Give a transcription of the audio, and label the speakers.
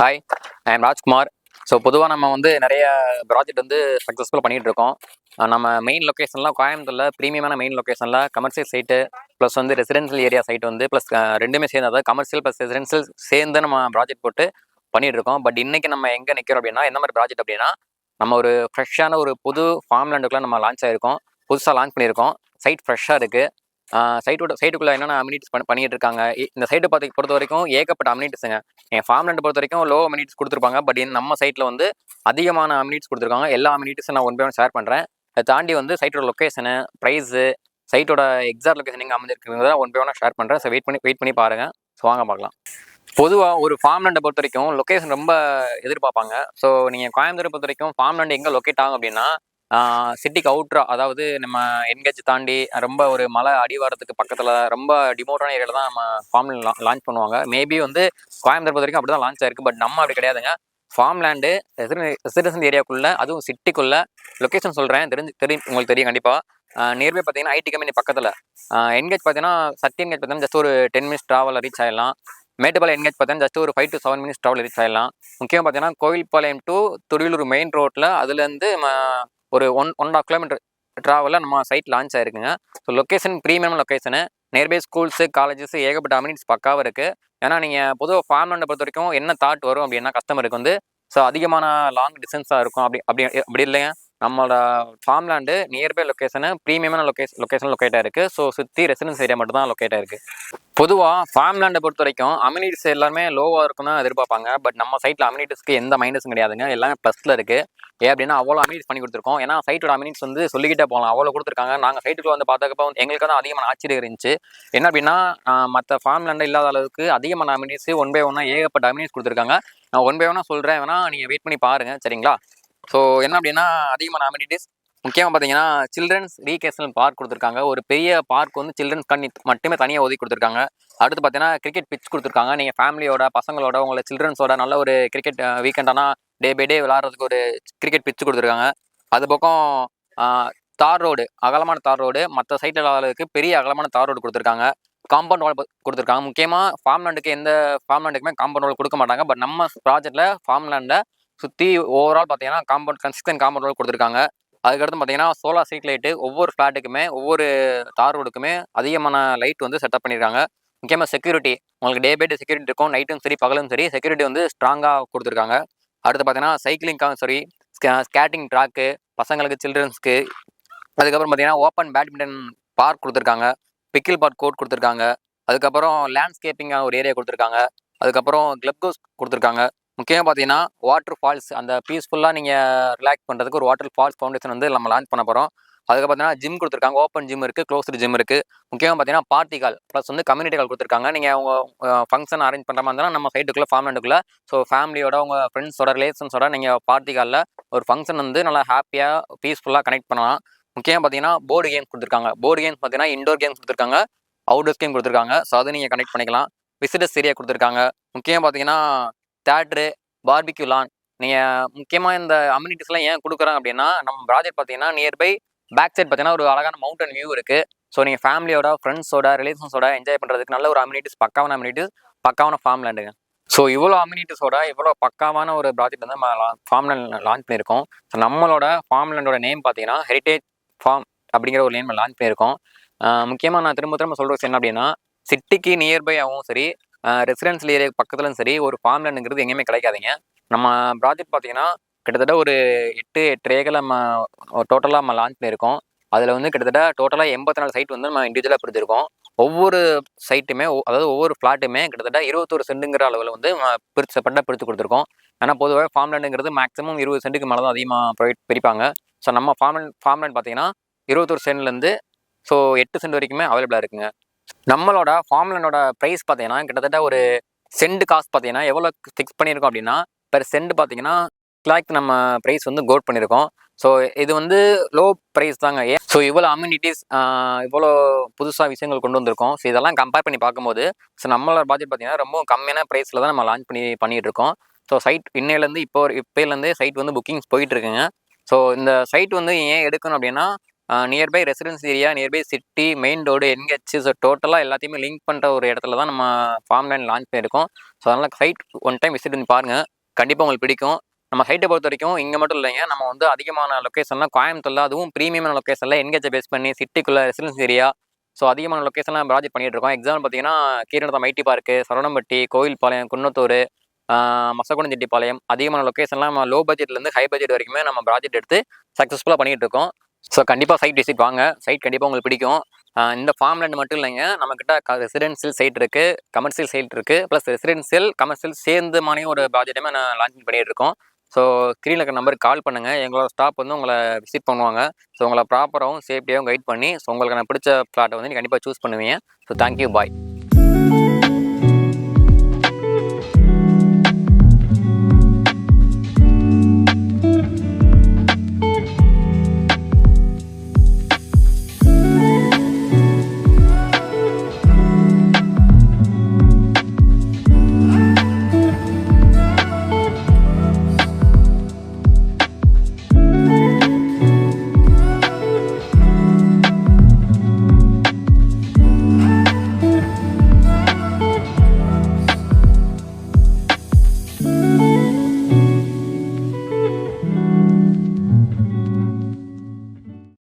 Speaker 1: Hi, I am Rajkumar. So பொதுவாக நம்ம நிறைய ப்ராஜெக்ட் சக்ஸஸ்ஃபுல்லாக பண்ணிகிட்டு இருக்கோம். நம்ம மெயின் லொக்கேஷன்லாம் கோயம்புத்தூரில் ப்ரீமியமான மெயின் லொக்கேஷனில் commercial site plus residential area site plus ரெண்டுமே சேர்ந்து, அதாவது கமர்ஷியல் ப்ளஸ் ரெசிடென்ஷியல் சேர்ந்து நம்ம ப்ராஜெக்ட் போட்டு பண்ணிகிட்டு இருக்கோம். பட் இன்றைக்கி நம்ம எங்கே நிற்கிறோம் அப்படின்னா, எந்த மாதிரி ப்ராஜெக்ட் அப்படின்னா, நம்ம ஒரு ஃப்ரெஷ்ஷான ஒரு புது ஃபார்ம் லேண்டுக்குள்ளே நம்ம லான்ச் ஆகிருக்கோம். புதுசாக லான்ச் பண்ணியிருக்கோம். சைட் ஃப்ரெஷ்ஷாக இருக்குது. சைட்டுக்குள்ளே என்னென்ன அம்யூனிட்டிஸ் பண்ணிட்டு இருக்காங்க. இந்த சைட்டை பொறுத்த வரைக்கும் ஏகப்பட்ட அம்யூனிட்டிஸுங்க. என் ஃபார்ம் லேண்ட் பொறுத்த வரைக்கும் லோ அம்யூனிட்டிஸ் கொடுத்துருப்பாங்க. பட் நம்ம சைட்டில் அதிகமான அம்யூனிட்டிஸ் கொடுத்துருக்காங்க. எல்லா அம்யூனிட்டிஸும் நான் ஒன் பை ஒன் ஷேர் பண்ணுறேன். அதை தாண்டி சைட்டோட லொக்கேஷனு, ப்ரைஸு, சைட்டோட எக்ஸாக்ட் லொக்கேஷன் எங்கே அமைஞ்சிருக்குங்கிறத ஒன் பை ஒன்னாக ஷேர் பண்ணுறேன். ஸோ வெயிட் பண்ணி பாருங்கள். ஸோ வாங்க பார்க்கலாம். பொதுவாக ஒரு ஃபார்ம் லேண்டை பொறுத்த வரைக்கும் லொக்கேஷன் ரொம்ப எதிர்பார்ப்பாங்க. ஸோ நீங்கள் கோயம்புத்தூரை பொறுத்த வரைக்கும் ஃபார்ம் லேண்ட் எங்கே லொக்கேட் ஆகும் அப்படின்னா, சிட்டிக்கு அவுட்ரா, அதாவது நம்ம என்கேஜ் தாண்டி ரொம்ப ஒரு மலை அடிவாரத்துக்கு பக்கத்தில் ரொம்ப டிமோட்டான ஏரியாவில் தான் நம்ம ஃபார்ம் லான்ச் பண்ணுவாங்க. மேபி கோயம்புத்தூர் பொறுத்த வரைக்கும் அப்படி தான் லான்ச் ஆயிருக்கு. பட் நம்ம அப்படி கிடையாதுங்க. ஃபார்ம் லேண்டு ரெசிடென்ஷியல் ஏரியாக்குள்ளே, அதுவும் சிட்டிக்குள்ளே லொக்கேஷன் சொல்கிறேன். உங்களுக்கு தெரியும் கண்டிப்பாக. நியர்பை பார்த்தீங்கன்னா ஐடி கம்பெனி பக்கத்தில். என்கேஜ் பார்த்தீங்கன்னா சத்தி என்கேஜ் பார்த்தீங்கன்னா ஜஸ்ட் ஒரு 10 மினிட்ஸ் ட்ராவலில் ரீச் ஆகிடலாம். மேட்டுப்பாளையம் என்கேஜ் பார்த்தீங்கன்னா ஜஸ்ட் ஒரு 5 to 7 மினிட்ஸ் ட்ராவல் ரீச் ஆகிடலாம். முக்கியமாக பார்த்தீங்கன்னா கோவில்பாளையம் டு துடியலூர் மெயின் ரோட்டில் அதுலேருந்து ஒரு 1.5 கிலோமீட்டர் ட்ராவலில் நம்ம சைட் லான்ச் ஆயிருக்குங்க. So location premium location, nearby schools, colleges, ஏகப்பட்ட அம்யூனிட்டிஸ் பக்காவாக இருக்குது. ஏன்னா நீங்கள் பொதுவாக ஃபார்ம் லேண்டை பொறுத்த வரைக்கும் என்ன தாட் வரும் அப்படின்னா, கஸ்டமருக்கு ஸோ அதிகமான லாங் டிஸ்டன்ஸாக இருக்கும். அப்படி இல்லைங்க. நம்மளோட ஃபார்ம் லேண்டு நியர்பை லொக்கேஷனு ப்ரீமியமான லொக்கேஷன் லொக்கேட் ஆயிருக்கு. ஸோ சுற்றி ரெசிடென்ஸ் ஏரியா மட்டும் தான் லொக்கேட் ஆயிருக்கு. பொதுவாக ஃபார்ம் லேண்டை பொறுத்த வரைக்கும் அம்யூனிட்டிஸ் எல்லாருமே லோவாக இருக்கும் தான் எதிர்பார்ப்பாங்க. பட் நம்ம சைட்டில் அம்யூனிட்டிஸ்க்கு எந்த மைனஸும் கிடையாதுங்க. எல்லாமே ப்ளஸில் இருக்குது. ஏன் அப்படின்னா அவ்வளோ அம்யூனிட்டிஸ் பண்ணி கொடுத்துருக்கோம். ஏன்னா சைட்டோட அம்யூனிட்டிஸ் சொல்லிக்கிட்டே போகலாம், அவ்வளோ கொடுத்துருக்காங்க. நாங்கள் சைட்டுக்குள்ள பார்த்தாக்கப்போ எங்களுக்கு தான் அதிகமான ஆச்சரியம் இருந்துச்சு. என்ன அப்படின்னா, மற்ற ஃபார்ம் லேண்டு இல்லாத அளவுக்கு அதிகமான அம்யூனிட்டிஸ் ஒன் பை ஒன்னாக ஏகப்பட்ட அம்யூனிட்டிஸ் கொடுத்துருக்காங்க. நான் ஒன் பை ஒன்னாக சொல்கிறேன், வேணால் நீங்கள் வெயிட் பண்ணி பாருங்கள், சரிங்களா? ஸோ என்ன அப்படின்னா, அதிகமான அம்யூனிட்டிஸ் முக்கியமாக பார்த்தீங்கன்னா சில்ட்ரன்ஸ் ரீகேஷனல் பார்க் கொடுத்துருக்காங்க. ஒரு பெரிய பார்க் சில்ட்ரன்ஸ் மட்டுமே தனியாக ஒதுக்கி கொடுத்துருக்காங்க. அடுத்து பார்த்தீங்கன்னா கிரிக்கெட் பிச் கொடுத்துருக்காங்க. நீங்கள் ஃபேமிலியோட, பசங்களோட, உங்களை சில்ட்ரன்ஸோட நல்ல ஒரு கிரிக்கெட் வீக்கெண்டானா டே பை டே விளாட்றதுக்கு ஒரு கிரிக்கெட் பிச் கொடுத்துருக்காங்க. அது பக்கம் தார் ரோடு, அகலமான தார் ரோடு, மற்ற சைட்டில் அளவுக்கு பெரிய அகலமான தார் ரோடு கொடுத்துருக்காங்க. காம்பவுண்ட் வால் கொடுத்துருக்காங்க. முக்கியமாக ஃபார்ம் லேண்டுக்கு எந்த ஃபார்ம் லேண்டுக்குமே காம்பவுண்ட் வால் கொடுக்க மாட்டாங்க. பட் நம்ம ப்ராஜெக்ட்டில் ஃபார்ம் லேண்டில் சுற்றி ஓவரால் பார்த்தீங்கன்னா கன்ஸ்ட்ரக்ஷன் காம்பவுண்ட் வால் கொடுத்துருக்காங்க. அதுக்கடுத்து பார்த்தீங்கன்னா சோலார் ஸ்ட்ரீட் லைட்டு ஒவ்வொரு ஃப்ளாட்டுக்குமே, ஒவ்வொரு தார் ரோடுக்குமே அதிகமான லைட் செட்டப் பண்ணியிருக்காங்க. முக்கியமாக செக்யூரிட்டி, உங்களுக்கு டே பை டே செக்யூரிட்டி இருக்கும். நைட்டும் சரி பகலும் சரி செக்யூரிட்டி ஸ்ட்ராங்காக கொடுத்துருக்காங்க. அடுத்து பார்த்தீங்கன்னா சைக்கிளிங்காக சரி, ஸ்கேட்டிங் ட்ராக்கு பசங்களுக்கு, சில்ட்ரன்ஸ்க்கு. அதுக்கப்புறம் பார்த்தீங்கன்னா ஓப்பன் பேட்மிண்டன் பார்க் கொடுத்துருக்காங்க. பிக்கில் பார்க் கோர்ட் கொடுத்துருக்காங்க. அதுக்கப்புறம் லேண்ட்ஸ்கேப்பிங்காக ஒரு ஏரியா கொடுத்துருக்காங்க. அதுக்கப்புறம் கிளப் ஹவுஸ் கொடுத்துருக்காங்க. முக்கியமாக பார்த்தீங்கன்னா வாட்டர் ஃபால்ஸ், அந்த பீஸ்ஃபுல்லாக நீங்கள் ரிலாக்ஸ் பண்ணுறதுக்கு ஒரு வாட்டர் ஃபால்ஸ் ஃபவுண்டேஷன் நம்ம லான்ச் பண்ண போகிறோம். அதுக்கு பார்த்தீங்கன்னா ஜிம் கொடுத்துருக்காங்க. ஓப்பன் ஜிம் இருக்குது, க்ளோஸ்டு ஜிம் இருக்குது. முக்கியமாக பார்த்தீங்கன்னா party hall plus community hall கொடுத்துருக்காங்க. நீங்கள் உங்கள் ஃபங்க்ஷன் அரேஞ்ச் பண்ணுற மாதிரி இருந்தாலும் நம்ம சைட்டுக்குள்ளே ஃபார்ம் லேண்டுக்குள்ளே, ஸோ ஃபேமிலியோட, உங்கள் ஃப்ரெண்ட்ஸோட, ரிலேஷன்ஸோட நீங்கள் பார்ட்டி ஹாலில் ஒரு ஃபங்க்ஷன் நல்லா ஹாப்பியாக பீஸ்ஃபுல்லாக கனெக்ட் பண்ணலாம். முக்கியமாக பார்த்தீங்கன்னா போர்டு கேம்ஸ் கொடுத்துருக்காங்க. போர்டு கேம்ஸ் பார்த்தீங்கன்னா இண்டோர் கேம்ஸ் கொடுத்துருக்காங்க, அவுட்டோர் கேம் கொடுத்துருக்காங்க. ஸோ அதை நீங்கள் கனெக்ட் பண்ணிக்கலாம். விசிட்டர்ஸ் ஏரியா கொடுத்துருக்காங்க. முக்கியமாக பார்த்தீங்கன்னா தேட்ரு, பார்பிக்யூ லான். நீங்கள் முக்கியமாக இந்த அம்யூனிட்டிஸ்லாம் ஏன் கொடுக்குறாங்க அப்படின்னா, நம்ம ப்ராஜெக்ட் பார்த்தீங்கன்னா நியர்பை பேக் சைட் பார்த்தீங்கன்னா ஒரு அழகான மவுண்டன் வியூ இருக்குது. ஸோ நீங்கள் ஃபேமிலியோட, ஃப்ரெண்ட்ஸோட, ரிலேஷன்ஸோட என்ஜாய் பண்ணுறதுக்கு நல்ல ஒரு அம்யூனிட்டிஸ், பக்காவான ஃபார்ம் லேண்டுங்க. ஸோ இவ்வளோ அம்யூனிட்டிஸோட இவ்வளோ பக்காவான ஒரு ப்ராஜெக்ட் நம்ம ஃபார்ம் லேண்ட் லான்ச் பண்ணியிருக்கோம். ஸோ நம்மளோட ஃபார்ம் லேண்டோட நேம் பார்த்தீங்கன்னா ஹெரிட்டேஜ் ஃபார்ம் அப்படிங்கிற ஒரு நேம் லான்ச் பண்ணியிருக்கோம். முக்கியமாக நான் திரும்ப சொல்கிறது என்ன அப்படின்னா, சிட்டிக்கு நியர்பை ஆகவும் சரி, ரெசிடென்ஷியல் ஏரியா பக்கத்துலையும் சரி, ஒரு ஃபார்ம் லேண்டுங்கிறது எங்கேயுமே கிடைக்காதுங்க. நம்ம ப்ராஜெக்ட் பார்த்தீங்கன்னா கிட்டத்தட்ட ஒரு 8 ஏக்கர் நம்ம டோட்டலாக நம்ம லான்ச் பண்ணியிருக்கோம். அதில் கிட்டத்தட்ட டோட்டலாக 84 சைட் நம்ம இண்டிவிஜுவலாக பிரிச்சிருக்கோம். ஒவ்வொரு சைட்டுமே, அதாவது ஒவ்வொரு ஃப்ளாட்டுமே கிட்டத்தட்ட 21 சென்ட்டுங்கிற அளவில் பிரித்து கொடுத்துருக்கோம். ஏன்னா பொதுவாக ஃபார்ம் லேண்டுங்கிறது மேக்ஸிமம் 20 சென்ட்டுக்கு மேலே தான் அதிகமாக பிரிப்பாங்க. ஸோ நம்ம ஃபார்ம் லேண்ட் பார்த்தீங்கன்னா 21 சென்ட்லேருந்து 8 சென்ட் வரைக்குமே அவைலபிளாக இருக்குங்க. நம்மளோட ஃபார்ம் லேண்டோட ப்ரைஸ் பார்த்தீங்கன்னா கிட்டத்தட்ட ஒரு சென்ட் காஸ்ட் பார்த்தீங்கன்னா எவ்வளோ ஃபிக்ஸ் பண்ணியிருக்கோம் அப்படின்னா, பெர் சென்ட் பார்த்தீங்கன்னா லேக் நம்ம ப்ரைஸ் கோட் பண்ணியிருக்கோம். ஸோ இது லோ ப்ரைஸ் தாங்க. ஸோ இவ்வளோ அம்யூனிட்டிஸ், இவ்வளோ புதுசாக விஷயங்கள் கொண்டு வந்திருக்கோம். ஸோ இதெல்லாம் கம்பேர் பண்ணி பார்க்கும்போது, ஸோ நம்மளோட பட்ஜெட் பார்த்தீங்கன்னா ரொம்ப கம்மியான ப்ரைஸில் தான் நம்ம லான்ச் பண்ணிகிட்டு இருக்கோம். ஸோ சைட் இன்னையிலேருந்து இப்போலேருந்தே சைட் புக்கிங்ஸ் போயிட்டு இருக்குங்க. ஸோ இந்த சைட் ஏன் எடுக்கணும் அப்படின்னா, nearby residence area, nearby city, main road, NH, so டோட்டலாக எல்லாத்தையுமே லிங்க் பண்ணுற ஒரு இடத்துல தான் நம்ம ஃபார்ம் லேண்ட் லான்ச் பண்ணியிருக்கோம். ஸோ அதனால் சைட் ஒன் டைம் விசிட் பண்ணி பாருங்கள், கண்டிப்பாக உங்களுக்கு பிடிக்கும். நம்ம சைட்டை பொறுத்த வரைக்கும் இங்கே மட்டும் இல்லைங்க, நம்ம வந்து அதிகமான லொக்கேஷன்லாம் கோயம்புத்தூரில், அதுவும் ப்ரீமியமான லொக்கேஷனில் என்ஹெச்சை பேஸ் பண்ணி சிட்டிக்குள்ளே ரெசிடென்ஸ் ஏரியா, ஸோ அதிகமான லொக்கேஷன்லாம் ப்ராஜெக்ட் பண்ணிகிட்டு இருக்கோம். எக்ஸாம்பிள் பார்த்தீங்கன்னா கீரனூர் ஐடி பார்க்கு, சரவணம்பட்டி, கோவில்பாளையம், குன்னத்தூர், மசகுணஞ்செட்டிப்பாளையம், அதிகமான லொக்கேஷன்லாம் நம்ம லோ பட்ஜெட்லேருந்து ஹை பட்ஜெட் வரைக்குமே நம்ம ப்ராஜெக்ட் எடுத்து சக்ஸஸ்ஃபுல்லாக பண்ணிகிட்டு இருக்கோம். ஸோ கண்டிப்பாக சைட் விசிட் வாங்க, சைட் கண்டிப்பாக உங்களுக்கு பிடிக்கும். இந்த ஃபார்ம் லேண்ட் மட்டும் இல்லைங்க, நம்மக்கிட்ட ரெசிடென்சியல் சைட் இருக்குது, கமர்ஷியல் சைட் இருக்குது, ப்ளஸ் ரெசிடென்சியல் கமர்ஷியல் சேர்ந்து மாதிரி ஒரு ப்ராஜெக்ட்டுமே நான் லான்ச் பண்ணிகிட்டு இருக்கோம். ஸோ ஸ்க்ரீனில் இருக்கிற நம்பருக்கு கால் பண்ணுங்கள், எங்களோட ஸ்டாஃப் வந்து உங்களை விசிட் பண்ணுவாங்க. ஸோ உங்களை ப்ராப்பராகவும் சேஃப்டியாகவும் கைட் பண்ணி ஸோ உங்களுக்கு நான் பிடிச்ச ஃப்ளாட்டை வந்து நீங்கள் கண்டிப்பாக சூஸ் பண்ணுவீங்க. ஸோ தேங்க்யூ, பாய்.